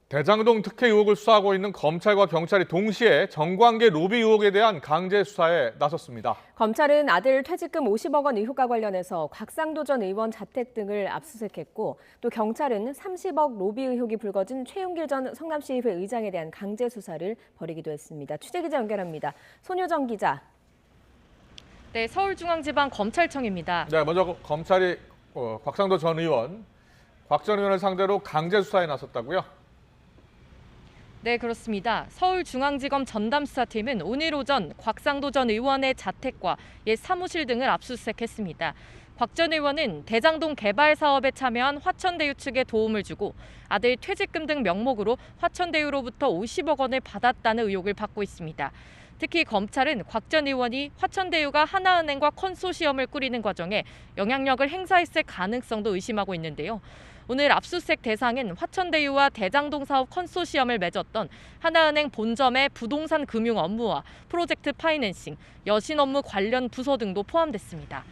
대장동 특혜 의혹을 수사하고 있는 검찰과 경찰이 동시에 정관계 로비 의혹에 대한 강제 수사에 나섰습니다. 검찰은 아들 퇴직금 50억 원 의혹과 관련해서 곽상도 전 의원 자택 등을 압수수색했고, 또 경찰은 30억 로비 의혹이 불거진 최윤길 전 성남시의회 의장에 대한 강제 수사를 벌이기도 했습니다. 취재기자 연결합니다. 손효정 기자. 네, 서울중앙지방검찰청입니다. 네, 먼저 검찰이 곽상도 전 의원, 곽 전 의원을 상대로 강제 수사에 나섰다고요? 네, 그렇습니다. 서울중앙지검 전담수사팀은 오늘 오전 곽상도 전 의원의 자택과 옛 사무실 등을 압수수색했습니다. 곽 전 의원은 대장동 개발 사업에 참여한 화천대유 측에 도움을 주고 아들 퇴직금 등 명목으로 화천대유로부터 50억 원을 받았다는 의혹을 받고 있습니다. 특히 검찰은 곽 전 의원이 화천대유가 하나은행과 컨소시엄을 꾸리는 과정에 영향력을 행사했을 가능성도 의심하고 있는데요. 오늘 압수수색 대상은 화천대유와 대장동 사업 컨소시엄을 맺었던 하나은행 본점의 부동산 금융 업무와 프로젝트 파이낸싱, 여신 업무 관련 부서 등도 포함됐습니다.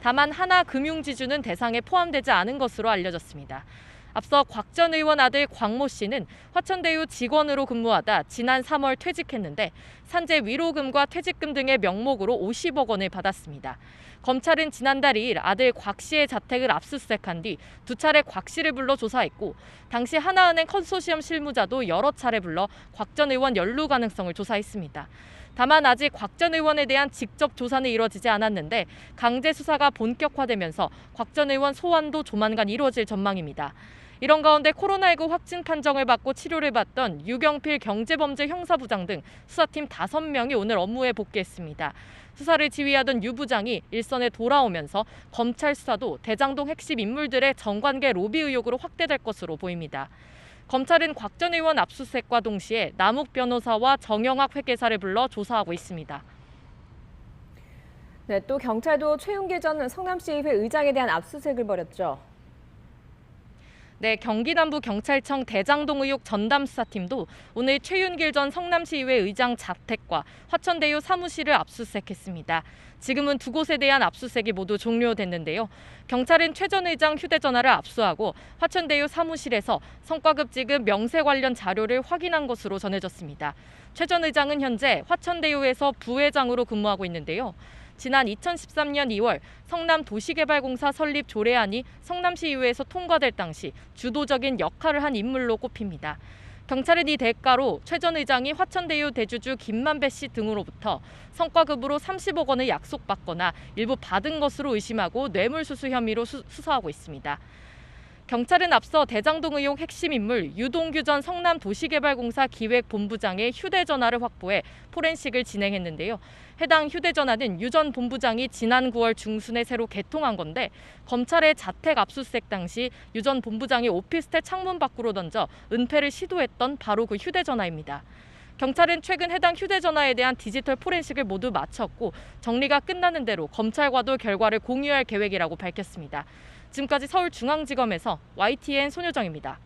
다만 하나금융지주는 대상에 포함되지 않은 것으로 알려졌습니다. 앞서 곽 전 의원 아들 광모 씨는 화천대유 직원으로 근무하다 지난 3월 퇴직했는데 산재 위로금과 퇴직금 등의 명목으로 50억 원을 받았습니다. 검찰은 지난달 2일 아들 곽 씨의 자택을 압수수색한 뒤 두 차례 곽 씨를 불러 조사했고 당시 하나은행 컨소시엄 실무자도 여러 차례 불러 곽 전 의원 연루 가능성을 조사했습니다. 다만 아직 곽 전 의원에 대한 직접 조사는 이루어지지 않았는데 강제 수사가 본격화되면서 곽 전 의원 소환도 조만간 이루어질 전망입니다. 이런 가운데 코로나19 확진 판정을 받고 치료를 받던 유경필 경제범죄 형사부장 등 수사팀 5명이 오늘 업무에 복귀했습니다. 수사를 지휘하던 유 부장이 일선에 돌아오면서 검찰 수사도 대장동 핵심 인물들의 정관계 로비 의혹으로 확대될 것으로 보입니다. 검찰은 곽 전 의원 압수수색과 동시에 남욱 변호사와 정영학 회계사를 불러 조사하고 있습니다. 네, 또 경찰도 최윤길 전 성남시의회 의장에 대한 압수수색을 벌였죠. 네, 경기남부경찰청 대장동 의혹 전담수사팀도 오늘 최윤길 전 성남시의회 의장 자택과 화천대유 사무실을 압수수색했습니다. 지금은 두 곳에 대한 압수수색이 모두 종료됐는데요. 경찰은 최 전 의장 휴대전화를 압수하고 화천대유 사무실에서 성과급 지급 명세 관련 자료를 확인한 것으로 전해졌습니다. 최 전 의장은 현재 화천대유에서 부회장으로 근무하고 있는데요. 지난 2013년 2월 성남도시개발공사 설립 조례안이 성남시의회에서 통과될 당시 주도적인 역할을 한 인물로 꼽힙니다. 경찰은 이 대가로 최 전 의장이 화천대유 대주주 김만배 씨 등으로부터 성과급으로 30억 원을 약속받거나 일부 받은 것으로 의심하고 뇌물수수 혐의로 수사하고 있습니다. 경찰은 앞서 대장동 의혹 핵심 인물 유동규 전 성남도시개발공사 기획본부장의 휴대전화를 확보해 포렌식을 진행했는데요. 해당 휴대전화는 유 전 본부장이 지난 9월 중순에 새로 개통한 건데 검찰의 자택 압수수색 당시 유 전 본부장이 오피스텔 창문 밖으로 던져 은폐를 시도했던 바로 그 휴대전화입니다. 경찰은 최근 해당 휴대전화에 대한 디지털 포렌식을 모두 마쳤고 정리가 끝나는 대로 검찰과도 결과를 공유할 계획이라고 밝혔습니다. 지금까지 서울중앙지검에서 YTN 손효정입니다.